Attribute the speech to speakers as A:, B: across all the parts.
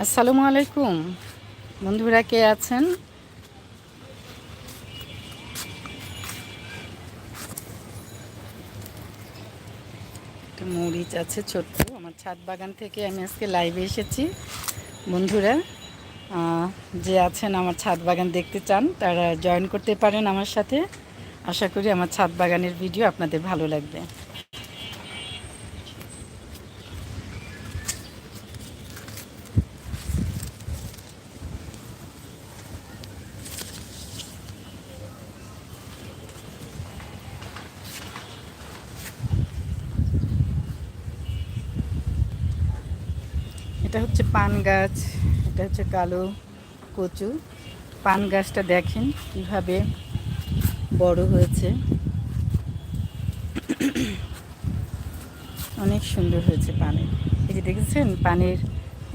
A: আসসালামু আলাইকুম বন্ধুরা, কে আছেন? একটা মরিচ আছে ছোট্ট, আমার ছাদ বাগান থেকে আমি আজকে লাইভে এসেছি। বন্ধুরা যে আছেন আমার ছাদ বাগান দেখতে চান তারা জয়েন করতে পারেন আমার সাথে। আশা করি আমার ছাদ বাগানের ভিডিও আপনাদের ভালো লাগবে। এটা হচ্ছে পান গাছ, এটা হচ্ছে কালো কচু। পান গাছটা দেখেন কিভাবে বড় হয়েছে, অনেক সুন্দর হয়েছে পানের। এই যে দেখেছেন পানের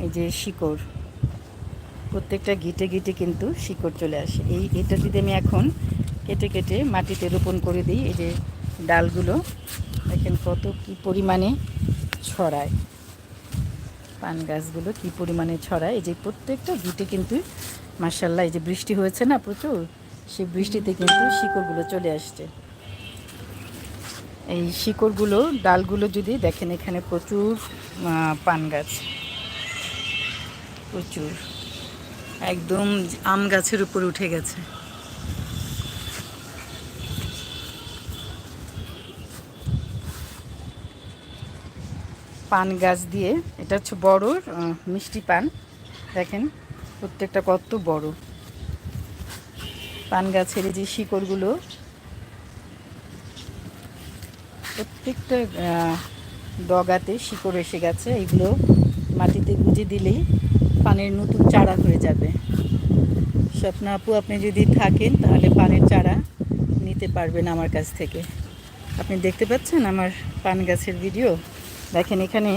A: এই যে শিকড়, প্রত্যেকটা গিটে গিটে কিন্তু শিকড় চলে আসে। এটা যদি আমি এখন কেটে কেটে মাটিতে রোপণ করে দিই, এই যে ডালগুলো দেখেন কত কি পরিমাণে ছড়ায়, পান গাছগুলো কি পরিমাণে ছড়ায়। এই যে প্রত্যেকটা গিটে কিন্তু মাশাআল্লাহ, এই যে বৃষ্টি হয়েছে না প্রচুর, সেই বৃষ্টিতে কিন্তু শিকড়গুলো চলে আসছে। এই শিকড়গুলো ডালগুলো যদি দেখেন, এখানে প্রচুর পান গাছ, প্রচুর, একদম আম গাছের উপর উঠে গেছে। পান গাছ দিয়ে, এটা হচ্ছে বড় মিষ্টি পান, দেখেন প্রত্যেকটা কত বড়। পান গাছের এই যে শিকড়গুলো প্রত্যেকটা ডগাতে শিকড় এসে গেছে। এগুলো মাটিতে গুঁজে দিলেই পানের নতুন চারা হয়ে যাবে। স্বপ্না আপু, আপনি যদি থাকেন তাহলে পানের চারা নিতে পারবেন আমার কাছ থেকে। আপনি দেখতে পাচ্ছেন আমার পান গাছের ভিডিও, দেখেন এখানে